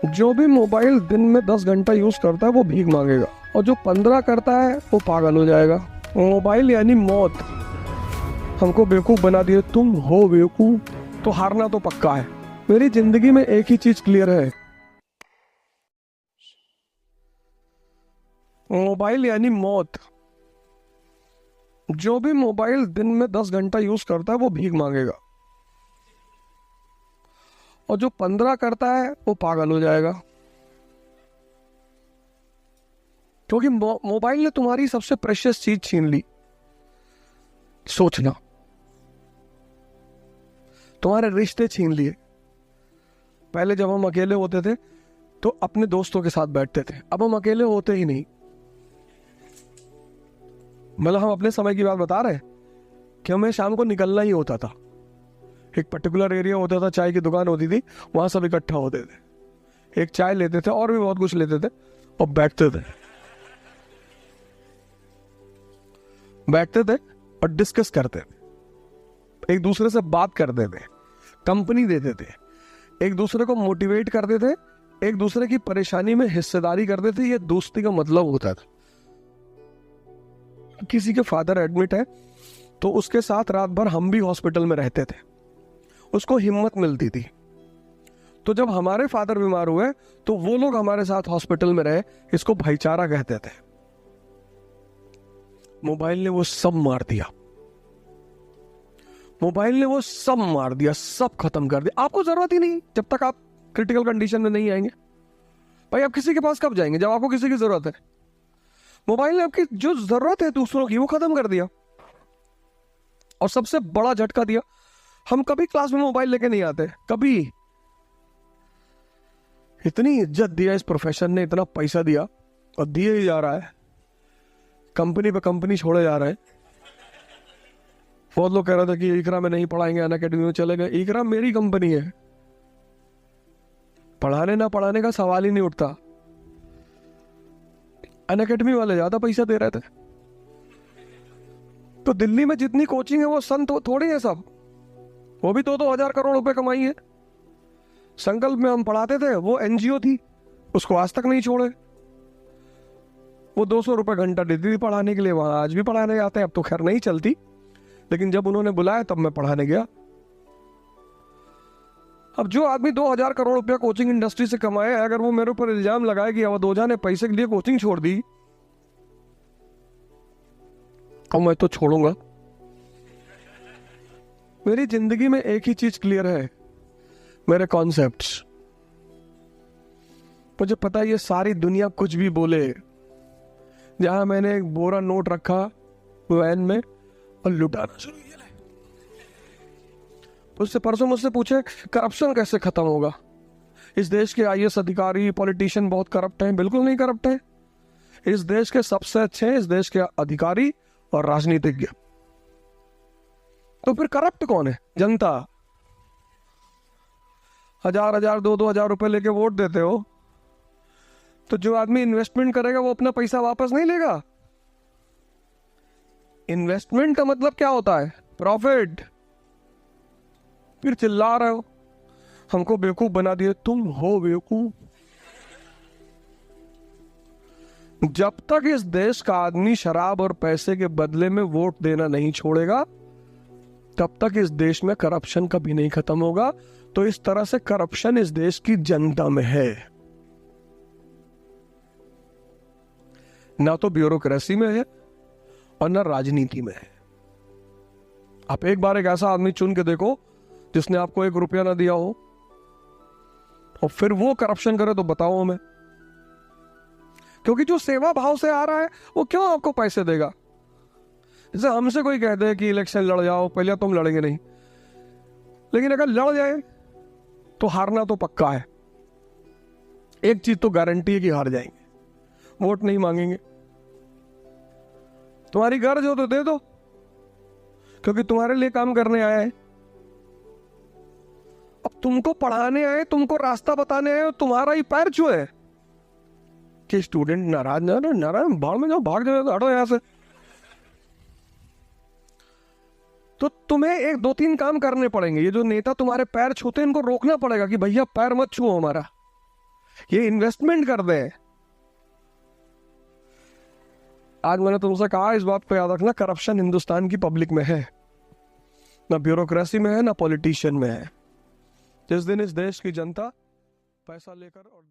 जो भी मोबाइल दिन में 10 घंटा यूज करता है वो भीख मांगेगा, और जो 15 करता है वो पागल हो जाएगा। मोबाइल यानी मौत। हमको बेवकूफ बना दिए, तुम हो बेवकूफ, तो हारना तो पक्का है। मेरी जिंदगी में एक ही चीज क्लियर है, मोबाइल यानी मौत। जो भी मोबाइल दिन में 10 घंटा यूज करता है वो भीख मांगेगा, और जो 15 करता है वो पागल हो जाएगा। क्योंकि मोबाइल ने तुम्हारी सबसे प्रेशियस चीज छीन ली, सोचना। तुम्हारे रिश्ते छीन लिए। पहले जब हम अकेले होते थे तो अपने दोस्तों के साथ बैठते थे, अब हम अकेले होते ही नहीं। मतलब हम अपने समय की बात बता रहे हैं कि हमें शाम को निकलना ही होता था। एक पर्टिकुलर एरिया होता था, चाय की दुकान होती थी, वहां सब इकट्ठा होते थे, एक चाय लेते थे और भी बहुत कुछ लेते थे और बैठते थे और डिस्कस करते थे, एक दूसरे से बात करते थे, कंपनी देते थे, एक दूसरे को मोटिवेट करते थे, एक दूसरे की परेशानी में हिस्सेदारी करते थे। ये दोस्ती का मतलब होता था। किसी के फादर एडमिट है तो उसके साथ रात भर हम भी हॉस्पिटल में रहते थे, उसको हिम्मत मिलती थी। तो जब हमारे फादर बीमार हुए तो वो लोग हमारे साथ हॉस्पिटल में रहे, इसको भाईचारा कहते थे। मोबाइल ने वो सब मार दिया, मोबाइल ने वो सब मार दिया, सब खत्म कर दिया। आपको जरूरत ही नहीं जब तक आप क्रिटिकल कंडीशन में नहीं आएंगे। भाई आप किसी के पास कब जाएंगे? जब आपको किसी की जरूरत है। मोबाइल ने आपकी जो जरूरत है दूसरों की वो खत्म कर दिया, और सबसे बड़ा झटका दिया, हम कभी क्लास में मोबाइल लेके नहीं आते, कभी। इतनी इज्जत दिया इस प्रोफेशन ने, इतना पैसा दिया और दिए ही जा रहा है, कंपनी पे कंपनी छोड़े जा रहे हैं। बहुत लोग कह रहे थे कि इकरा में नहीं पढ़ाएंगे, अनअकैडमी में चले गए। इकरा मेरी कंपनी है, पढ़ाने ना पढ़ाने का सवाल ही नहीं उठता। अनअकैडमी वाले ज्यादा पैसा दे रहे थे। तो दिल्ली में जितनी कोचिंग है वो संत थोड़ी है सब, वो भी 2-2 हजार करोड़ रुपए कमाई है। संकल्प में हम पढ़ाते थे, वो एनजीओ थी, उसको आज तक नहीं छोड़े। वो 200 रुपए घंटा देती थी पढ़ाने के लिए, वहां आज भी पढ़ाने आते हैं। अब तो खैर नहीं चलती, लेकिन जब उन्होंने बुलाया तब मैं पढ़ाने गया। अब जो आदमी 2,000 करोड़ रुपया कोचिंग इंडस्ट्री से कमाए, अगर वो मेरे ऊपर इल्जाम लगाए कि अवधोजा ने पैसे के लिए कोचिंग छोड़ दी, तो मैं तो छोड़ूंगा। मेरी जिंदगी में एक ही चीज क्लियर है, मेरे कॉन्सेप्ट्स। मुझे पता है ये सारी दुनिया कुछ भी बोले। जहां मैंने एक बोरा नोट रखा वैन में और लुटाना शुरू किया। उससे परसों मुझसे पूछे करप्शन कैसे खत्म होगा? इस देश के आईएएस अधिकारी, पॉलिटिशियन बहुत करप्ट हैं। बिल्कुल नहीं करप्ट हैं। इस देश के सबसे अच्छे हैं इस देश के अधिकारी और राजनीतिज्ञ। तो फिर करप्ट कौन है? जनता। 1,000 2,000 रुपए लेके वोट देते हो, तो जो आदमी इन्वेस्टमेंट करेगा वो अपना पैसा वापस नहीं लेगा। इन्वेस्टमेंट का मतलब क्या होता है? प्रॉफिट। फिर चिल्ला रहे हो, हमको बेवकूफ बना दिए, तुम हो बेवकूफ। जब तक इस देश का आदमी शराब और पैसे के बदले में वोट देना नहीं छोड़ेगा, तब तक इस देश में करप्शन कभी नहीं खत्म होगा। तो इस तरह से करप्शन इस देश की जनता में है, ना तो ब्यूरोक्रेसी में है और ना राजनीति में है। आप एक बार एक ऐसा आदमी चुन के देखो जिसने आपको 1 रुपया ना दिया हो, और फिर वो करप्शन करे, तो बताओ हमें। क्योंकि जो सेवा भाव से आ रहा है वो क्यों आपको पैसे देगा? जैसे हमसे कोई कहते हैं कि इलेक्शन लड़ जाओ, पहले तुम लड़ेंगे नहीं, लेकिन अगर लड़ जाए तो हारना तो पक्का है। एक चीज तो गारंटी है कि हार जाएंगे, वोट नहीं मांगेंगे। तुम्हारी गर्ज हो तो दे दो, क्योंकि तुम्हारे लिए काम करने आया है। अब तुमको पढ़ाने आए, तुमको रास्ता बताने आए, तुम्हारा ही पैर छुए कि स्टूडेंट नाराज बाढ़ में जाओ, भाग जाओ, हटो यहां से। तो तुम्हें 1 2 3 काम करने पड़ेंगे। ये जो नेता तुम्हारे पैर छूते हैं, इनको रोकना पड़ेगा कि भैया पैर मत छुओ हमारा। ये इन्वेस्टमेंट कर दें। आज मैंने तुमसे कहा इस बात को याद रखना, करप्शन हिंदुस्तान की पब्लिक में है, ना ब्यूरोक्रेसी में है, ना पॉलिटिशियन में है। जिस दिन इस देश की जनता पैसा लेकर और